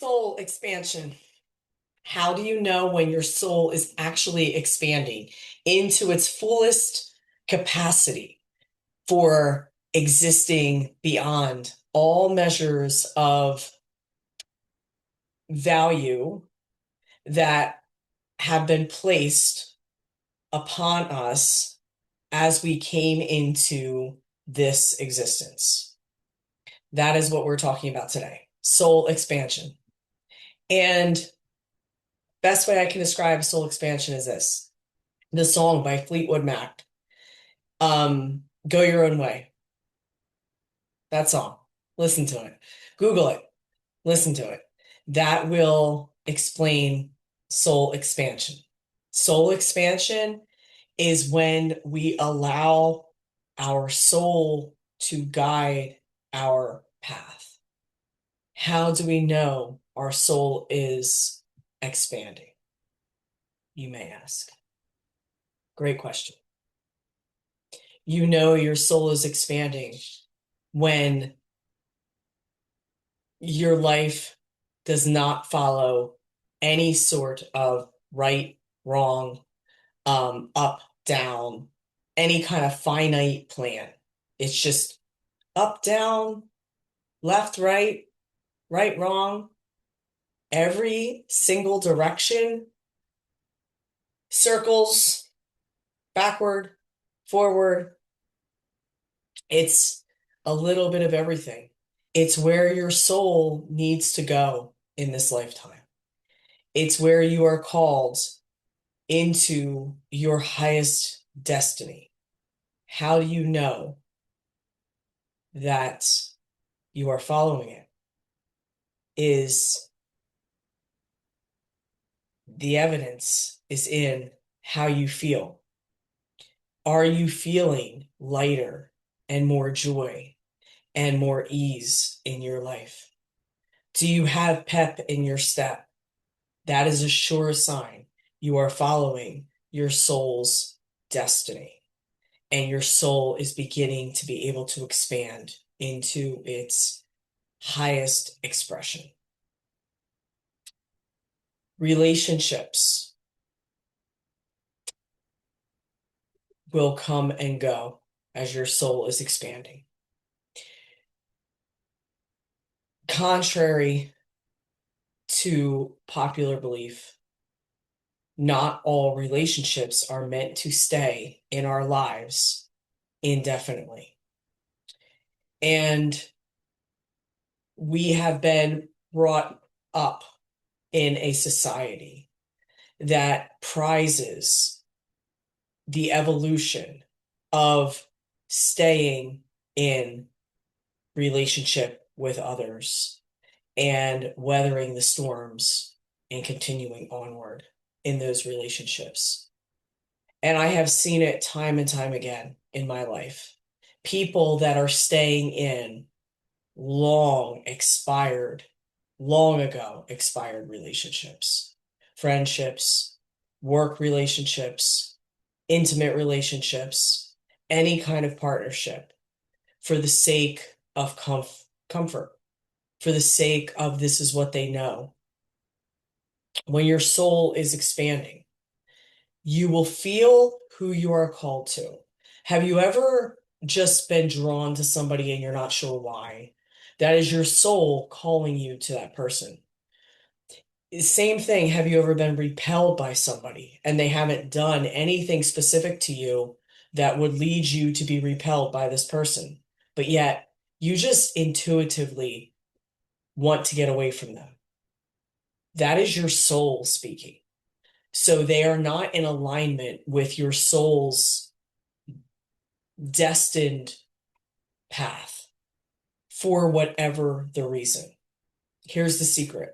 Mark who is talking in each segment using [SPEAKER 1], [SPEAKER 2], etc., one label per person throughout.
[SPEAKER 1] Soul expansion. How do you know when your soul is actually expanding into its fullest capacity for existing beyond all measures of value that have been placed upon us as we came into this existence? That is what we're talking about today. Soul expansion. And best way I can describe soul expansion is this. The song by Fleetwood Mac, Go Your Own Way. That song. Listen to it. Google it. Listen to it. That will explain soul expansion. Soul expansion is when we allow our soul to guide our path. How do we know our soul is expanding? You may ask. Great question. You know your soul is expanding when your life does not follow any sort of right, wrong, up, down, any kind of finite plan. It's just up, down, left, right, right, wrong, every single direction, circles, backward, forward. It's a little bit of everything. It's where your soul needs to go in this lifetime. It's where you are called into your highest destiny. How do you know that you are following it? Is the evidence is in how you feel. Are you feeling lighter and more joy and more ease in your life? Do you have pep in your step? That is a sure sign you are following your soul's destiny, and your soul is beginning to be able to expand into its highest expression. Relationships will come and go as your soul is expanding. Contrary to popular belief, not all relationships are meant to stay in our lives indefinitely. And we have been brought up in a society that prizes the evolution of staying in relationship with others and weathering the storms and continuing onward in those relationships. And I have seen it time and time again in my life. People that are staying in long ago expired relationships, friendships, work relationships, intimate relationships, any kind of partnership for the sake of comfort, for the sake of this is what they know. When your soul is expanding, you will feel who you are called to. Have you ever just been drawn to somebody and you're not sure why? That is your soul calling you to that person. Same thing, have you ever been repelled by somebody and they haven't done anything specific to you that would lead you to be repelled by this person, but yet you just intuitively want to get away from them? That is your soul speaking. So they are not in alignment with your soul's destined path for whatever the reason. Here's the secret.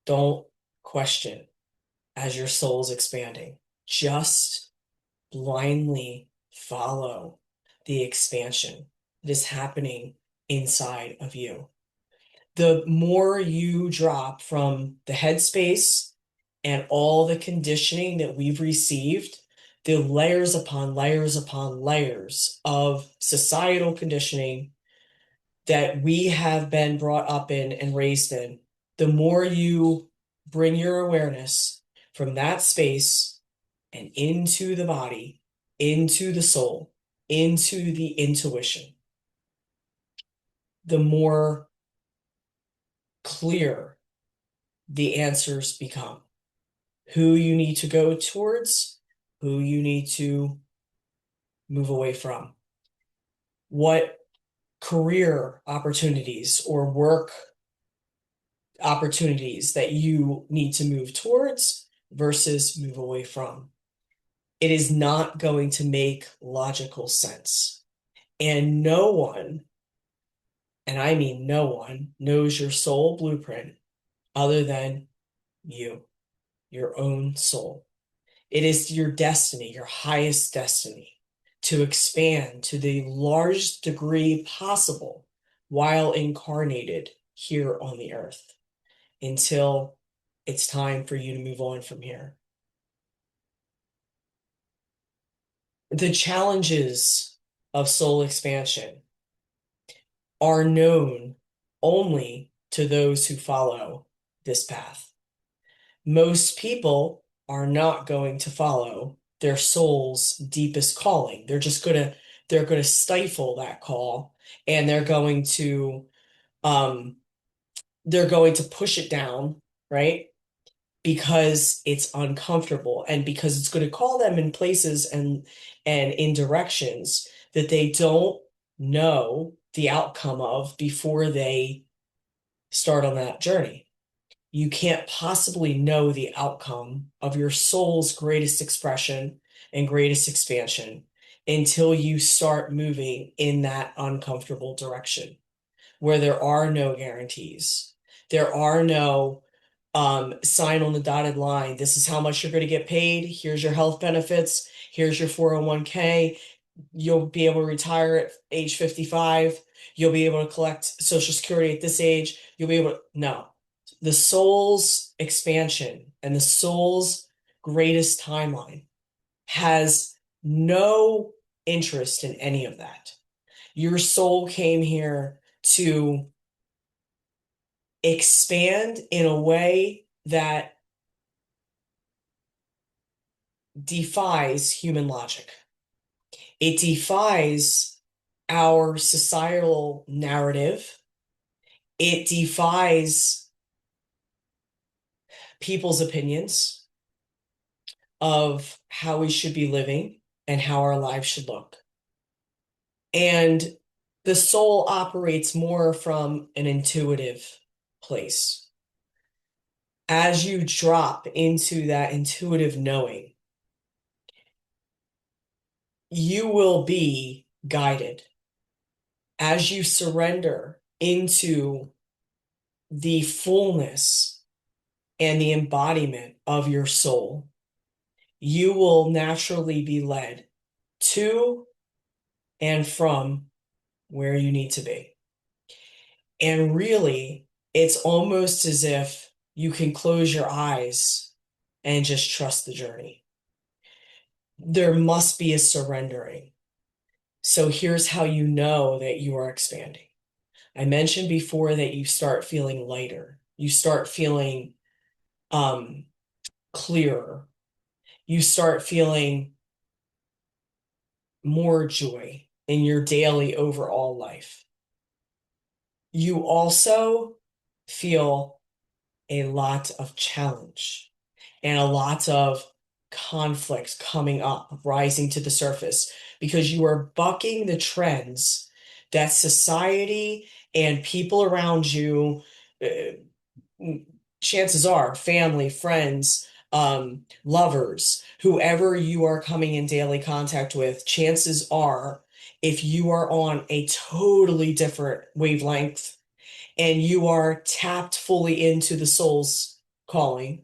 [SPEAKER 1] Don't question as your soul's expanding. Just blindly follow the expansion that is happening inside of you. The more you drop from the headspace and all the conditioning that we've received, the layers upon layers upon layers of societal conditioning, that we have been brought up in and raised in, the more you bring your awareness from that space and into the body, into the soul, into the intuition, the more clear the answers become. Who you need to go towards, who you need to move away from, what career opportunities or work opportunities that you need to move towards versus move away from. It is not going to make logical sense. And no one, and I mean no one, knows your soul blueprint other than you, your own soul. It is your destiny, your highest destiny, to expand to the largest degree possible while incarnated here on the earth until it's time for you to move on from here. The challenges of soul expansion are known only to those who follow this path. Most people are not going to follow their soul's deepest calling. They're going to stifle that call, and um they're going to push it down, right? Because it's uncomfortable and because it's going to call them in places and in directions that they don't know the outcome of before they start on that journey. You can't possibly know the outcome of your soul's greatest expression and greatest expansion until you start moving in that uncomfortable direction where there are no guarantees. There are no sign on the dotted line. This is how much you're going to get paid. Here's your health benefits. Here's your 401k. You'll be able to retire at age 55. You'll be able to collect Social Security at this age. You'll be able to, no. The soul's expansion and the soul's greatest timeline has no interest in any of that. Your soul came here to expand in a way that defies human logic. It defies our societal narrative. It defies people's opinions of how we should be living and how our lives should look. And the soul operates more from an intuitive place. As you drop into that intuitive knowing, you will be guided. As you surrender into the fullness and the embodiment of your soul, you will naturally be led to and from where you need to be. And really, it's almost as if you can close your eyes and just trust the journey. There must be a surrendering. So here's how you know that you are expanding. I mentioned before that you start feeling lighter. You start feeling clearer. You start feeling more joy in your daily overall life. You also feel a lot of challenge and a lot of conflict coming up, rising to the surface, because you are bucking the trends that society and people around you, chances are, family, friends, lovers, whoever you are coming in daily contact with, chances are, if you are on a totally different wavelength and you are tapped fully into the soul's calling,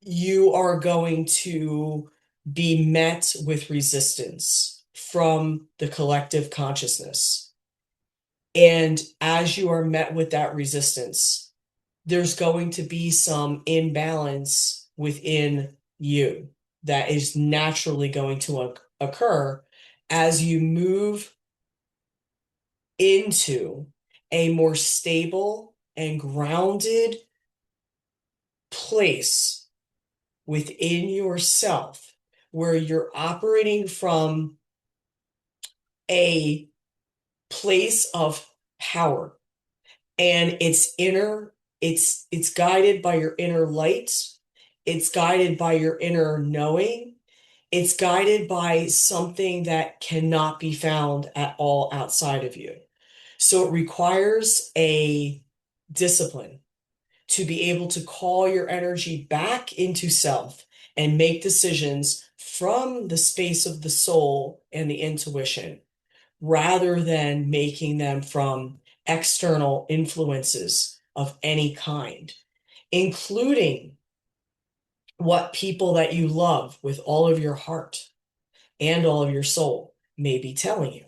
[SPEAKER 1] you are going to be met with resistance from the collective consciousness. And as you are met with that resistance, there's going to be some imbalance within you that is naturally going to occur as you move into a more stable and grounded place within yourself where you're operating from a place of power, and it's guided by your inner light, it's guided by your inner knowing, it's guided by something that cannot be found at all outside of you. So it requires a discipline to be able to call your energy back into self and make decisions from the space of the soul and the intuition, rather than making them from external influences of any kind, including what people that you love with all of your heart and all of your soul may be telling you.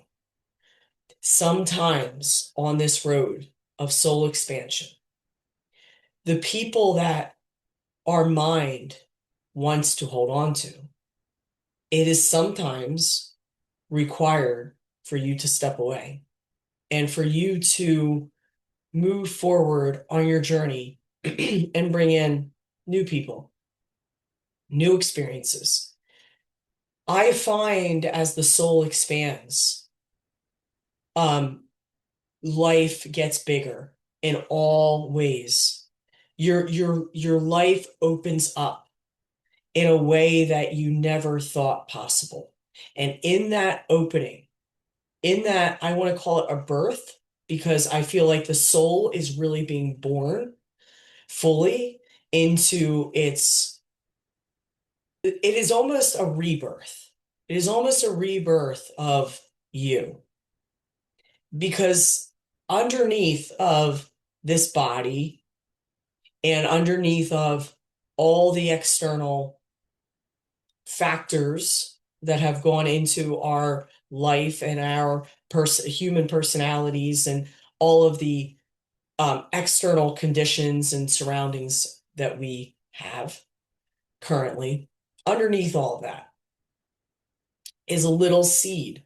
[SPEAKER 1] Sometimes on this road of soul expansion, the people that our mind wants to hold on to, it is sometimes required for you to step away and for you to move forward on your journey and bring in new people, new experiences. I find as the soul expands, um, life gets bigger in all ways. Your life opens up in a way that you never thought possible. And in that opening, in that, I want to call it a birth, because I feel like the soul is really being born fully into it is almost a rebirth. It is almost a rebirth of you, because underneath of this body and underneath of all the external factors that have gone into our life and our human personalities and all of the external conditions and surroundings that we have currently, underneath all of that is a little seed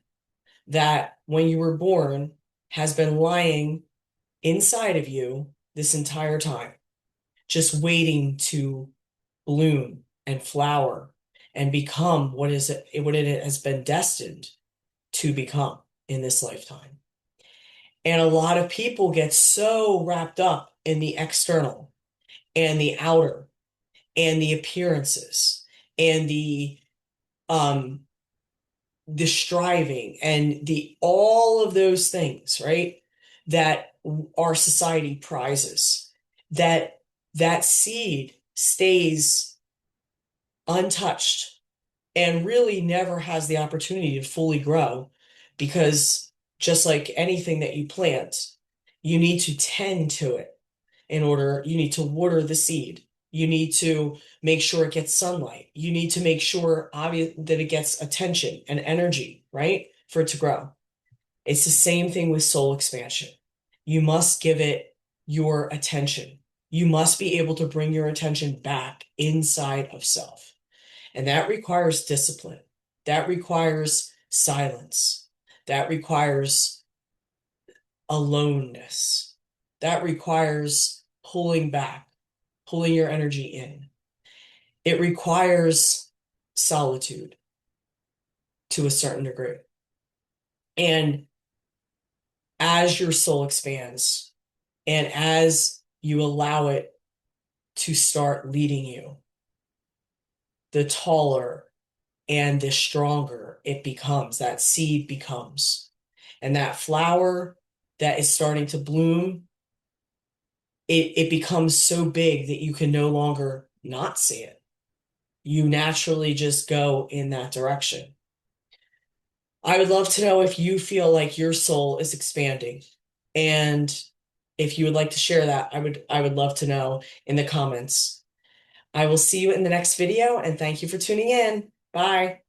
[SPEAKER 1] that, when you were born, has been lying inside of you this entire time, just waiting to bloom and flower and become what it has been destined to become in this lifetime. And a lot of people get so wrapped up in the external and the outer and the appearances and um the striving and the all of those things, right? That our society prizes, that that seed stays untouched and really never has the opportunity to fully grow, because just like anything that you plant, you need to tend to it. You need to water the seed. You need to make sure it gets sunlight. You need to make sure that it gets attention and energy, right? For it to grow. It's the same thing with soul expansion. You must give it your attention. You must be able to bring your attention back inside of self. And that requires discipline. That requires silence. That requires aloneness. That requires pulling back, pulling your energy in. It requires solitude to a certain degree. And as your soul expands and as you allow it to start leading you, the taller and the stronger it becomes, that seed becomes. And that flower that is starting to bloom, it becomes so big that you can no longer not see it. You naturally just go in that direction. I would love to know if you feel like your soul is expanding. And if you would like to share that, I would love to know in the comments. I will see you in the next video, and thank you for tuning in. Bye.